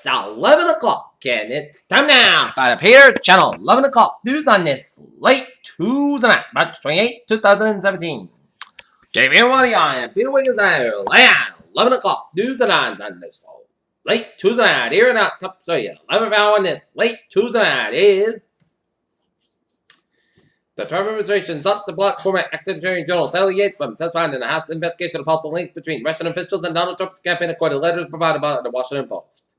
It's 11 o'clock, and it's time now for the Peter Channel 11 o'clock news on this late Tuesday night, March 28, 2017. Jamie everybody, I am Peter Wiggins, and 11 o'clock news and on this late Tuesday night. Here in our top story, 11th hour on this late Tuesday night is the Trump administration sought to block former acting Attorney General Sally Yates from testifying in a House investigation of possible links between Russian officials and Donald Trump's campaign, according to letters provided by the Washington Post.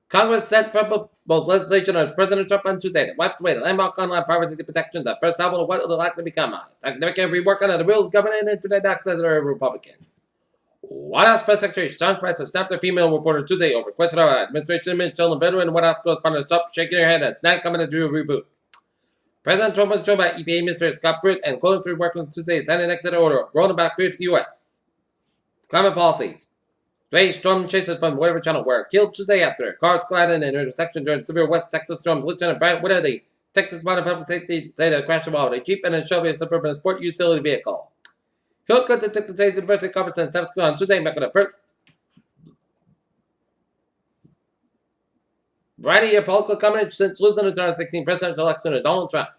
Congress sent proposed legislation on President Trump on Tuesday that wipes away the landmark online privacy protections that first salvo of what will likely become a significant rework on the rules governing internet access to a Republican. White House Press Secretary Sean Spicer snapped a female reporter Tuesday over question of administration administration and veteran White House correspondent stopped shaking her head as not coming to do a reboot. President Trump was joined by EPA Minister Scott Pruitt and quoted three workers Tuesday signing an executive order rolling back briefs to the U.S. Climate policies. Three storm chasers from the Weather Channel were killed Tuesday after cars collided in an intersection during severe West Texas storms. Lieutenant Brad Whitaker, the Texas Department of Public Safety, said the crash involved a Jeep and a Chevy Suburban sport utility vehicle. Hill cut the Texas State University Conference in San Francisco on Tuesday, making the first variety of political coverage since losing the 2016 presidential election to Donald Trump.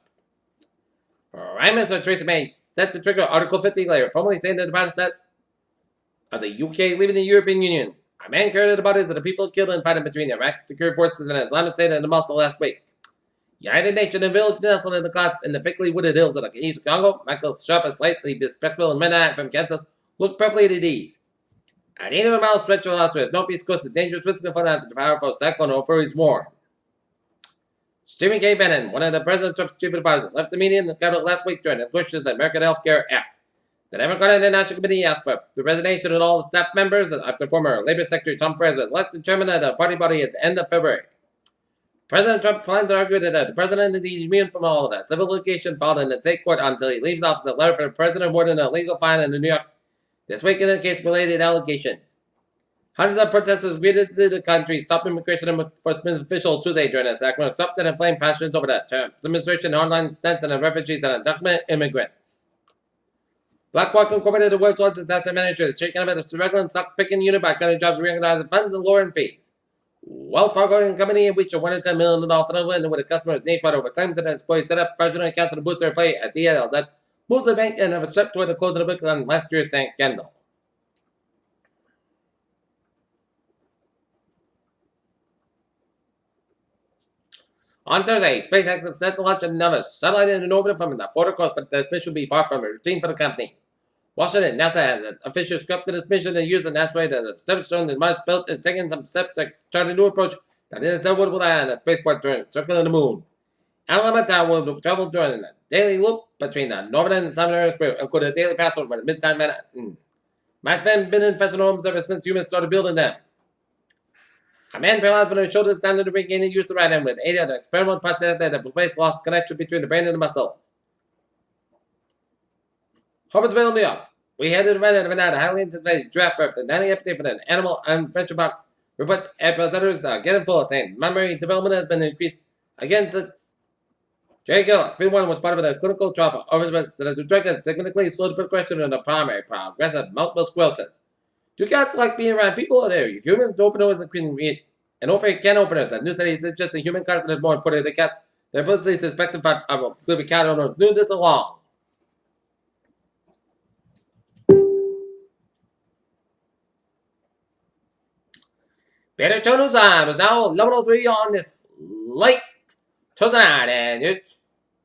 Prime Minister Theresa May set to trigger Article 50 later, formally saying that the process of the UK leaving the European Union. A man carried the bodies of the people killed in fighting between the Iraqi security forces and the Islamic State and the Mossad last week. United Nations and village nestled in the clouds in the thickly wooded hills of the east of Congo, Michael Sharp, a slightly bespectacled and midnight from Kansas, looked perfectly at ease. An 800-mile stretch of Australia's northeast coast is dangerous, risking falling out the powerful cyclone over his warm. Stephen K. Bannon, one of the President Trump's chief advisors, left the meeting in the Capitol last week during the discussions of the American Health Care Act. The Democratic National Committee asked for the resignation of all the staff members after former Labor Secretary Tom Perez was elected chairman of the party body at the end of February. President Trump plans to argue that the president is immune from all of that civil litigation filed in the state court until he leaves office. The letter for the president awarded a legal fine in New York this week in a case-related allegations. Hundreds of protesters greeted the country, stopped immigration enforcement officials Tuesday during a Sacramento stopped and inflamed passions over the Trump's administration online stance on the refugees and undocumented immigrants. BlackRock Incorporated, the world's largest asset manager, is shaking up at a struggling stock-picking unit by cutting jobs, reorganizing funds, and lowering fees. Wells Fargo and Company reached a $110 million settlement with a customer's name fraud over claims that its employees set up fraudulent accounts to boost their play at DL that moves the bank and have a step toward the close of the book on last year's scandal. On Thursday, SpaceX is set to launch another satellite in orbit from the Florida coast, but this mission will be far from a routine for the company. Washington, NASA has officially scrapped this mission to use the asteroid as a stepping stone that Mars built is taking some steps to chart a new approach that is what will land a spaceport during circling the moon. Alameda will travel during a daily loop between the northern and southern hemisphere, including a daily pass over the midtime Manhattan. Mars has been in infested homes ever since humans started building them. A man paralyzed with his shoulders down to the ring and used the right hand with aid of the experimental process that replaced lost connection between the brain and the muscles. Harpersville, New York. We had to run overnight a highly anticipated draft birth, the 90th update for the animal and venture park reports and presenters are getting full, saying memory development has been increased again since Jerry Gill, 3-1 was part of the clinical trial for Harpersville that the drug has significantly slowed the progression of the primary progressive multiple sclerosis. Do cats like being around people or are humans? The openers and open can openers. And new studies suggest the human cat is more important than cats. They're mostly suspected of living cat owners knew this along. Better Show News Time is now 11:03 on this late Tuesday night, and it's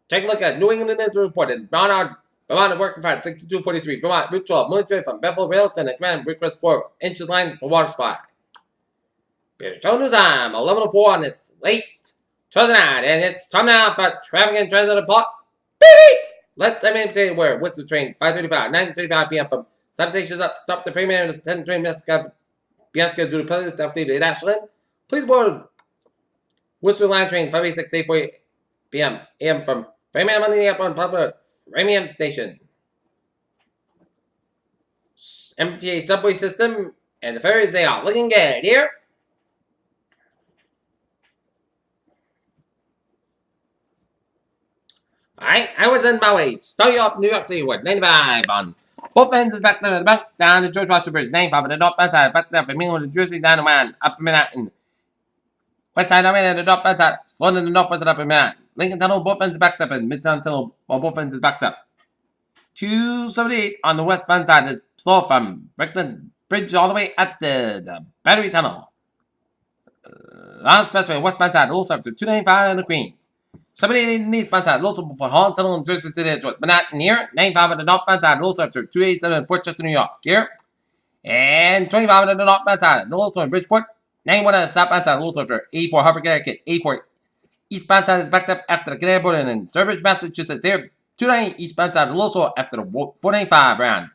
take a look at New England News reported. Vermont working fire 6243. Vermont Route 12 military from Bethel Rails and a command request 4 inches line for water supply. Better Show News Time 11:04 on this late Tuesday night, and it's time now for traffic and transit report. Let me tell you where Whistler train 5:35, 9:35 p.m. from substations up, stop to Freeman and 10 train Bianca due to penalty stuff to Ashland. Please board Worcester Line train 586 8:40 p.m. AM from Framingham on the airport popular Framingham Station. MTA subway system and the ferries, they are looking good here. Alright, I was in Maui, starting off New York City with 95 on both ends of back to the banks down to George Washington Bridge, 95 on the northbound side, back there from England, New Jersey, down to man, up to Manhattan. West side, and the north side. Sloan in the northwest and up in Manhattan. Lincoln Tunnel, both ends backed up, and Midtown Tunnel, both ends is backed up. 278 on the westbound side is slow from Brooklyn Bridge all the way up to the Battery Tunnel. Last Expressway, westbound side, also up to 295 in the Queens. 78 on the eastbound side, also before Holland Tunnel and Jersey City towards Manhattan here. 95 on the northbound side, also up to 287 in Portchester, New York here. And 25 on the northbound side, and also in Bridgeport. 91 on the southbound side, also after 84 Harvard, Connecticut. 84 eastbound side is backed up after the Connecticut border and in Sturbridge, Massachusetts here. 290 eastbound side, also after the 495 round.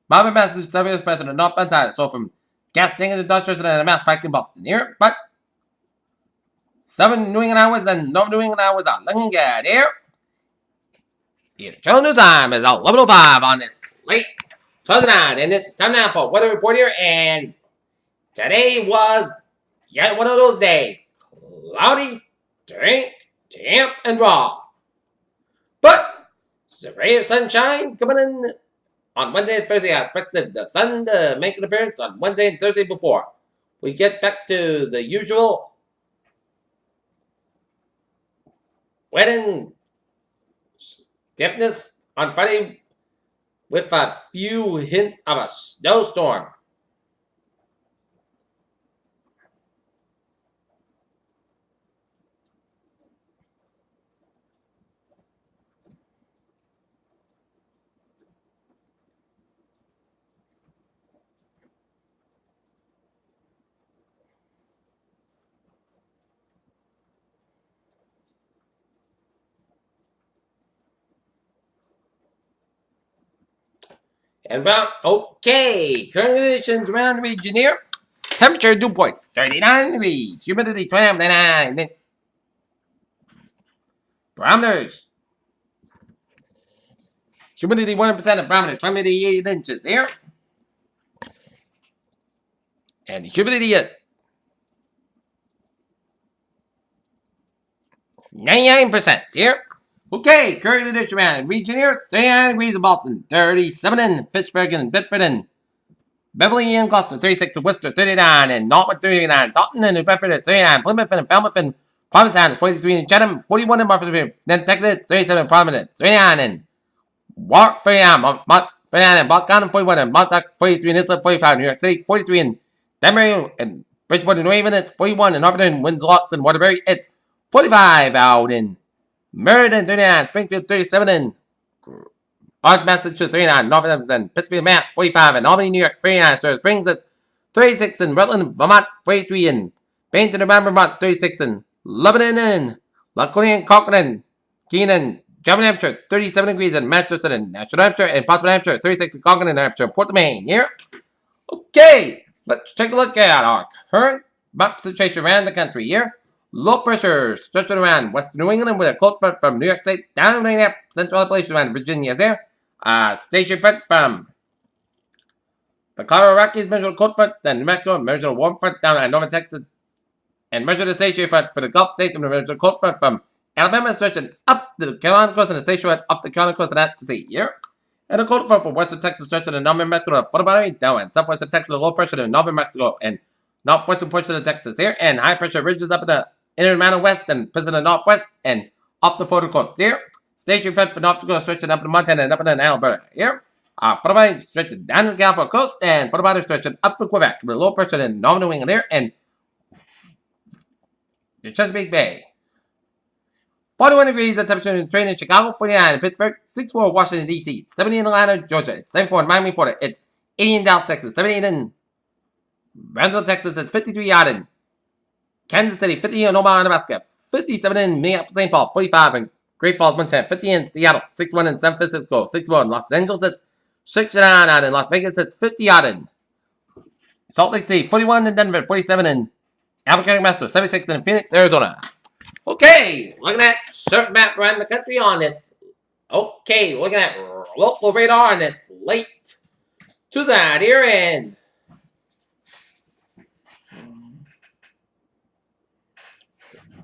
Marvin, Massachusetts, 7 express on the northbound side, so from gas station to Dutch Restaurant and a Mass Pike in Boston here. But 7 New England hours and no New England hours are looking good here. The channel news time is 11:05 on this late Thursday night, and it's time now for weather report here. And today was yet one of those days, cloudy, damp, and raw. But the ray of sunshine coming in on Wednesday and Thursday. I expected the sun to make an appearance on Wednesday and Thursday before we get back to the usual wet and dampness on Friday with a few hints of a snowstorm. And about, okay, current conditions around the region here. Temperature dew point 39 degrees, humidity 29. Parameters. Humidity 100% of parameter, 28 inches here. And humidity is 99% here. Okay, current condition around region here, 39 degrees in Boston, 37 in Fitchburg and Bedford and Beverly and Gloucester, 36 in Worcester, 39 and Norwood, 39, Taunton and New Bedford at 39, Plymouth and Falmouth and Provincetown is 43 in Chatham, 41 in Martha's Nantucket, 37 in Providence, 39 in Warwick, 39 in Bucktown, 41 in Montauk, 43 in Islip, 45 in New York City, 43 in Denver and Bridgeport and New Haven, it's 41 in Harvard and Windsor and Waterbury, it's 45 out in Meriden, 39, Springfield, 37 in Orange, Massachusetts, 39, Northampton, Pittsfield, Mass, 45 in Albany, New York, 39, Sarah Springs, it's 36 in Rutland, Vermont, 43 in Bainton, Vermont, 36 in Lebanon and Laconia and Concord, Keenan, German, Hampshire, 37 degrees in Manchester and National Hampshire, and Pottsville, Hampshire, 36 in Concord, Hampshire, Portsmouth, Maine, here. Okay, let's take a look at our current map situation around the country here. Low pressure stretching around western New England with a cold front from New York State down to central Appalachia around Virginia there. Station front from the Colorado Rockies, measured cold front, then New Mexico, measured warm front down at Northern Texas, and measured the station front for the Gulf States, and measured cold front from Alabama stretching up the Carolina coast and the station front up the Carolina coast and that to sea here. And a cold front from western Texas stretching to northern Mexico, Florida Battery down and southwestern Texas, low pressure to northern Mexico and northwestern portion of Texas here, and high pressure ridges up in the inner Mountain West and Pacific Northwest and off the Florida coast here. Station front for North Dakota stretching up to Montana and up in Alberta here. Florida Battery stretching down to the California coast and Florida Battery stretching up to Quebec with low pressure in northern New England here and the Chesapeake Bay. 41 degrees of temperature in train in Chicago, 49 in Pittsburgh, 64 in Washington, D.C., 70 in Atlanta, Georgia, it's 74 in Miami, Florida, it's 80 in Dallas, Texas, 78 in Brownsville, Texas, it's 53 out in Kansas City, 50 in Omaha, Nebraska, 57 in Minneapolis, St. Paul, 45 in Great Falls, Montana, 50 in Seattle, 61 in San Francisco, 61 in Los Angeles, it's 69 out in Las Vegas, it's 50 out in Salt Lake City, 41 in Denver, 47 in Albuquerque, Mexico, 76 in Phoenix, Arizona. Okay, looking at surface map around the country on this. Okay, looking at local radar on this late Tuesday night here, and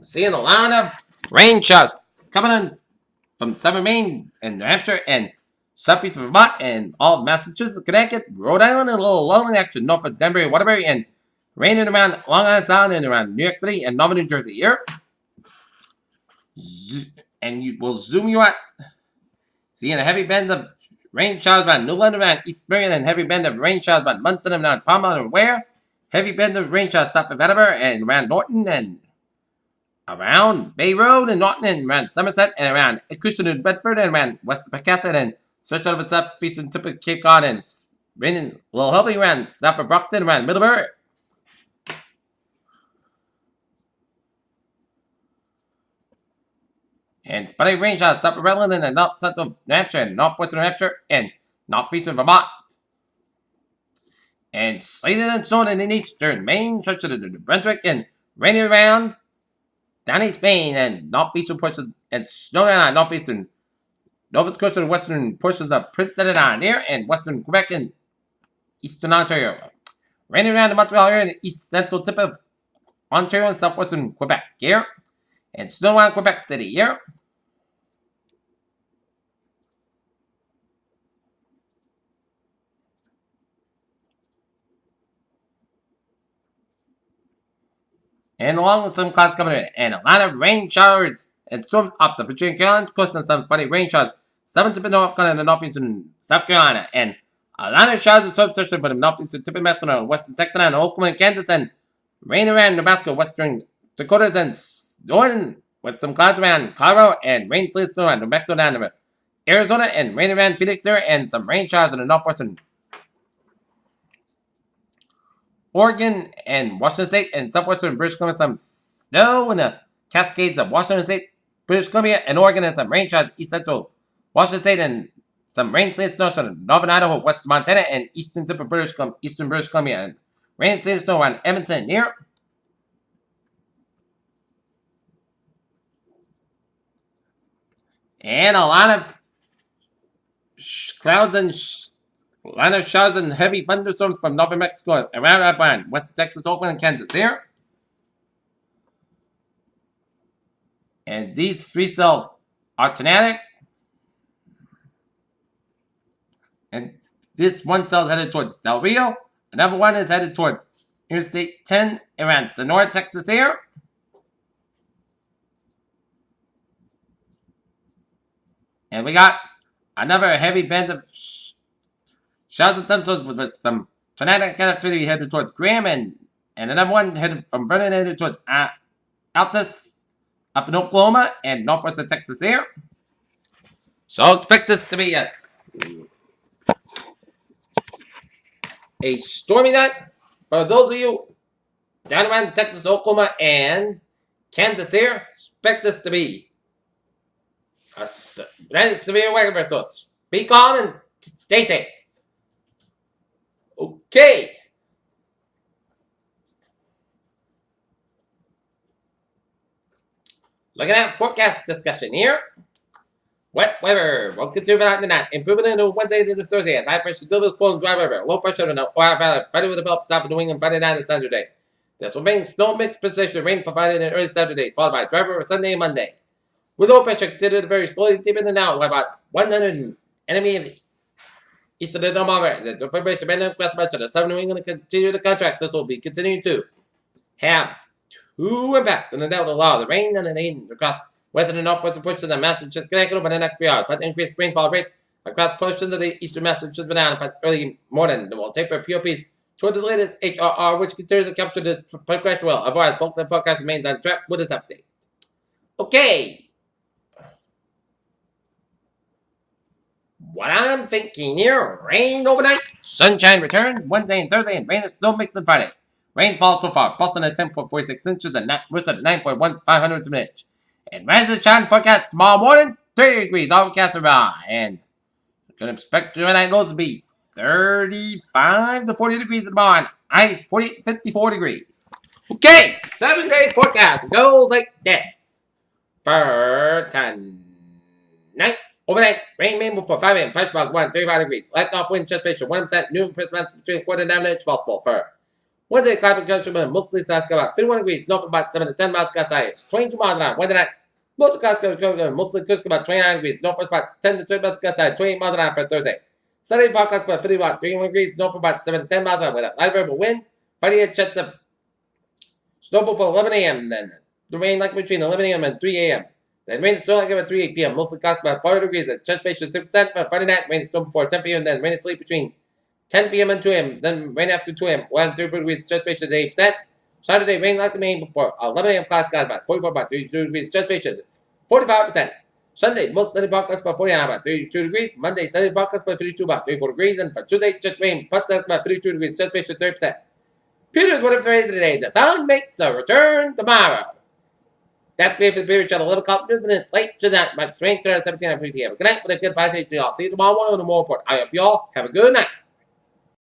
seeing a lot of rain showers coming in from southern Maine and New Hampshire and southeast Vermont and all of Massachusetts, Connecticut, Rhode Island, and a little lonely action north of Denver and Waterbury and Rain in around Long Island Sound and around New York City and Northern New Jersey here. And we'll zoom you out. Seeing a heavy band of rain showers about New London around East Marion and heavy band of rain showers about Munson and around Palm Island and Ware. Heavy band of rain showers south of Edinburgh and around Norton and around Bay Road and Norton and around Somerset and around Cushion and Bedford and around West Pocasset and stretch out of southeastern tip of Cape Cod and raining a little heavy around south of Brockton around Middlebury. And spotty rain showers south of Redland and north central New Hampshire and northwestern New Hampshire and northeastern Vermont. And sleeting and snowing in eastern Maine, stretch of New Brunswick and raining around down East Maine and northeastern portions and snowing on northeastern Nova Scotia and western portions of Prince Edward Island here and western Quebec and eastern Ontario. Raining around the Montreal area and east central tip of Ontario and southwestern Quebec here. And snow on Quebec City here. And along with some clouds coming in, and a lot of rain showers and storms off the Virginia Carolina coast and some spotty rain showers, 7 tip of North Carolina and northeastern South Carolina, and a lot of showers and storms especially for the northeastern tip of Minnesota, western Texas and Oklahoma and Kansas, and rain around Nebraska, western Dakotas, and snowing with some clouds around Colorado, and rain, sleet, snow around New Mexico down to Arizona, and rain around Phoenix there, and some rain showers in the northwestern Oregon and Washington State and southwestern British Columbia, some snow in the Cascades of Washington State, British Columbia, and Oregon, and some rain showers east central Washington State, and some rain, sleet, snow from northern Idaho, western Montana, and eastern tip of eastern British Columbia, and rain, sleet, snow around Edmonton near. And a lot of clouds and line of showers and heavy thunderstorms from northern Mexico around that line, west Texas, Oakland, and Kansas here. And these 3 cells are tornadic. And this one cell is headed towards Del Rio. Another one is headed towards Interstate 10 around Sonora, Texas here. And we got another heavy band of showers and thunderstorms with some tornadic activity headed towards Graham, and another one headed from Vernon headed towards Altus up in Oklahoma and northwestern Texas here. So expect this to be a stormy night for those of you down around Texas, Oklahoma, and Kansas here. Expect this to be a severe weather, so be calm and stay safe. Okay. Look at that forecast discussion here. Wet weather. We'll continue for tonight. Improvement into Wednesday into Thursday. As high pressure still is cold and dry weather. Low pressure in the Ohio Valley. Friday will develop south of New England Friday night and Saturday. This will bring snow mixed precipitation rain for Friday and early Saturdays, followed by dry weather Sunday and Monday. With low pressure continued to very slowly deep in the now by about 100 enemy of the east of the thermometer. The vibration band and cross pressure. The southern New England continue to contract. This will be continuing to have 2 impacts in the Delta law. The rain and the rain across western and northwestern portions of Massachusetts, Connecticut over the next 3 hours. But increased rainfall rates across portions of the eastern Massachusetts banana for early morning. It will taper POPs toward the latest HRR, which continues to capture this progression well. Otherwise, both the forecast remains on track with this update. Okay. What I'm thinking here, rain overnight, sunshine returns Wednesday and Thursday, and rain and snow mix on Friday. Rainfall so far, Boston at 10.46 inches and Worcester at 9.15 of an inch. And rises shine forecast tomorrow morning, 30 degrees, overcast around. And you can expect overnight lows to be 35 to 40 degrees tomorrow, and ice 54 degrees. Okay, 7-day forecast goes like this. For tonight, overnight, rain may move for 5 a.m. Price about 35 degrees. Light off wind, chest pressure 1%, noon, percent between 4 and 9 inch possible. For Wednesday, climate conditions mostly south about 51 degrees, north about 7 to 10 miles outside, 22 miles an hour. Wednesday night, most of the clouds mostly close about 29 degrees, north about 10 to 20 miles outside, 28 miles an hour for Thursday. Saturday, podcast about 50 about 31 degrees, north about 7 to 10 miles an hour with a light variable wind. Friday, chance of Snowfall for 11 a.m. Then the rain likely between 11 a.m. and 3 a.m. Then rain is still likely at 3 p.m. Mostly clouds about 40 degrees. At Chesapeake 6% for Friday night. Rain is still before 10 p.m. Then rain is sleep between 10 p.m. and 2 a.m. Then rain after 2 a.m. 134 degrees. Chesapeake 8%. Saturday rain likely maintain before 11 a.m. Clouds about 44 about 32 degrees. Chesapeake it's 45%. Sunday, most sunny podcast about 49 about 32 degrees. Monday, sunny podcast about 52 about 34 degrees. And for Tuesday, just rain, puts about 52 degrees. Chesapeake 30%. Peter's what if today. The sun makes a return tomorrow. That's me for the Peter Channel 11 o'clock news, and it's late to that. Much strength to 17 on PTM. Good night with a good 5 I'll see you tomorrow morning on the more report. I hope you all have a good night.